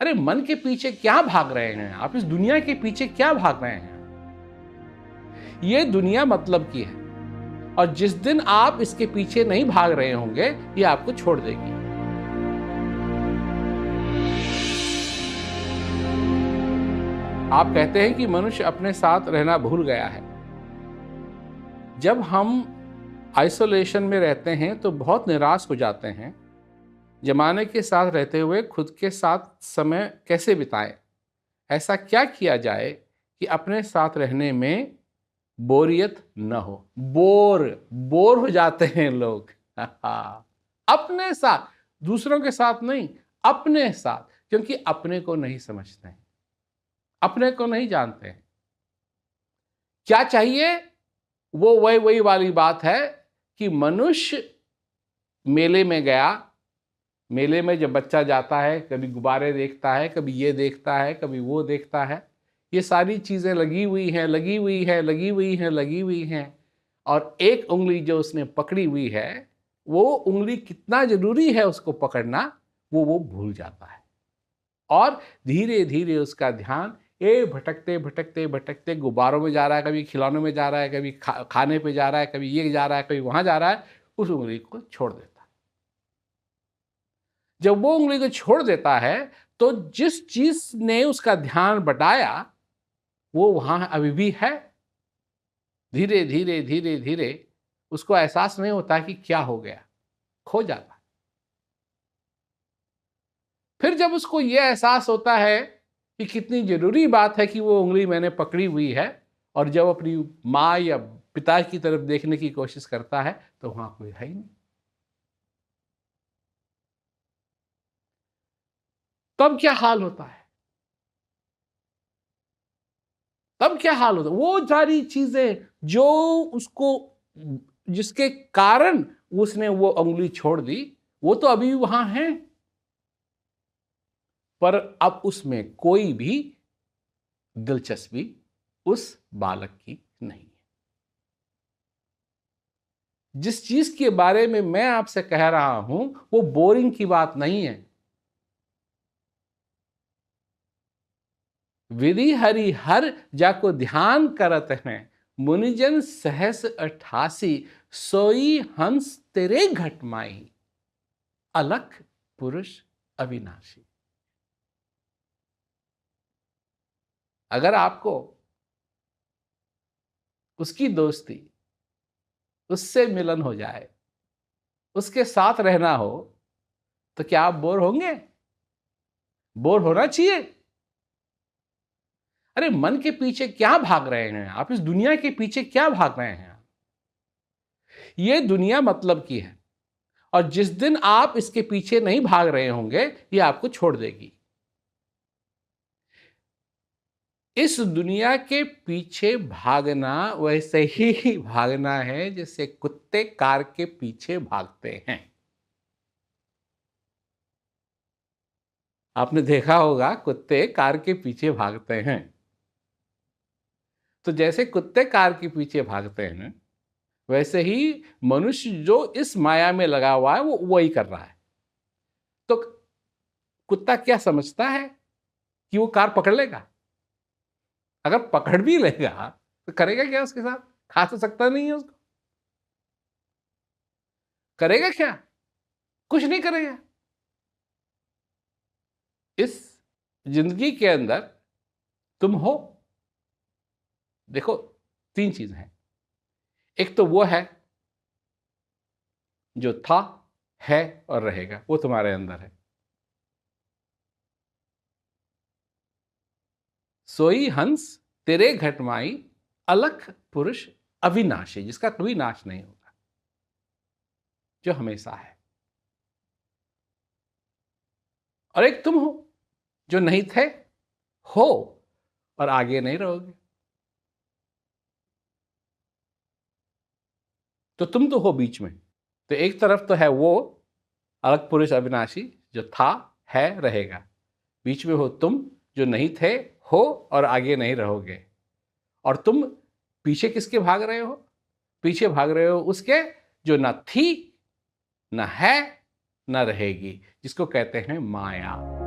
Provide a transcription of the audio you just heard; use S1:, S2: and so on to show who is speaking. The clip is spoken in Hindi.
S1: अरे मन के पीछे क्या भाग रहे हैं आप? इस दुनिया के पीछे क्या भाग रहे हैं? ये दुनिया मतलब की है और जिस दिन आप इसके पीछे नहीं भाग रहे होंगे ये आपको छोड़ देगी। आप कहते हैं कि मनुष्य अपने साथ रहना भूल गया है। जब हम आइसोलेशन में रहते हैं तो बहुत निराश हो जाते हैं। जमाने के साथ रहते हुए खुद के साथ समय कैसे बिताएं? ऐसा क्या किया जाए कि अपने साथ रहने में बोरियत न हो? बोर हो जाते हैं लोग। अपने साथ, दूसरों के साथ नहीं, अपने साथ, क्योंकि अपने को नहीं समझते हैं, अपने को नहीं जानते हैं। क्या चाहिए? वो वही वाली बात है कि मनुष्य मेले में गया। मेले में जब बच्चा जाता है, कभी गुब्बारे देखता है, कभी ये देखता है, कभी वो देखता है। ये सारी चीज़ें लगी हुई हैं और एक उंगली जो उसने पकड़ी हुई है, वो उंगली कितना जरूरी है उसको पकड़ना, वो भूल जाता है। और धीरे धीरे उसका ध्यान भटकते गुब्बारों में जा रहा है, कभी खिलौनों में जा रहा है, कभी खाने पे जा रहा है, कभी ये जा रहा है, कभी वहां जा रहा है। उस उंगली को छोड़ देता है। जब वो उंगली को छोड़ देता है तो जिस चीज ने उसका ध्यान बटाया वो वहां अभी भी है। धीरे धीरे उसको एहसास नहीं होता कि क्या हो गया, खो जाता। फिर जब उसको यह एहसास होता है कि कितनी जरूरी बात है कि वो उंगली मैंने पकड़ी हुई है, और जब अपनी माँ या पिता की तरफ देखने की कोशिश करता है तो वहां कोई है ही नहीं। तब क्या हाल होता है? वो सारी चीजें जो उसको, जिसके कारण उसने वो उंगली छोड़ दी, वो तो अभी वहां है, पर अब उसमें कोई भी दिलचस्पी उस बालक की नहीं है। जिस चीज के बारे में मैं आपसे कह रहा हूं वो बोरिंग की बात नहीं है। विधि हरि हर जाको ध्यान करत हैं, मुनिजन सहस 88, सोई हंस तेरे घट माई, अलख पुरुष अविनाशी। अगर आपको उसकी दोस्ती, उससे मिलन हो जाए, उसके साथ रहना हो, तो क्या आप बोर होंगे? बोर होना चाहिए। अरे मन के पीछे क्या भाग रहे हैं आप? इस दुनिया के पीछे क्या भाग रहे हैं? ये दुनिया मतलब की है और जिस दिन आप इसके पीछे नहीं भाग रहे होंगे ये आपको छोड़ देगी। इस दुनिया के पीछे भागना वैसे ही भागना है जैसे कुत्ते कार के पीछे भागते हैं। आपने देखा होगा कुत्ते कार के पीछे भागते हैं। तो जैसे कुत्ते कार के पीछे भागते हैं, वैसे ही मनुष्य जो इस माया में लगा हुआ है वो वही कर रहा है। तो कुत्ता क्या समझता है कि वो कार पकड़ लेगा? अगर पकड़ भी लेगा तो करेगा क्या उसके साथ? खा तो सकता नहीं है उसको। करेगा क्या? कुछ नहीं करेगा। इस जिंदगी के अंदर तुम हो, देखो, 3 चीज हैं। एक तो वो है जो था, है और रहेगा, वो तुम्हारे अंदर है। सोई हंस तेरे घट माई, अलख पुरुष अविनाशी, जिसका कोई नाश नहीं होता, जो हमेशा है। और एक तुम हो जो नहीं थे, हो और आगे नहीं रहोगे। तो तुम तो हो बीच में। तो एक तरफ तो है वो अलग पुरुष अविनाशी जो था, है, रहेगा। बीच में हो तुम जो नहीं थे, हो और आगे नहीं रहोगे। और तुम पीछे किसके भाग रहे हो? पीछे भाग रहे हो उसके जो न थी, न है, न रहेगी, जिसको कहते हैं माया।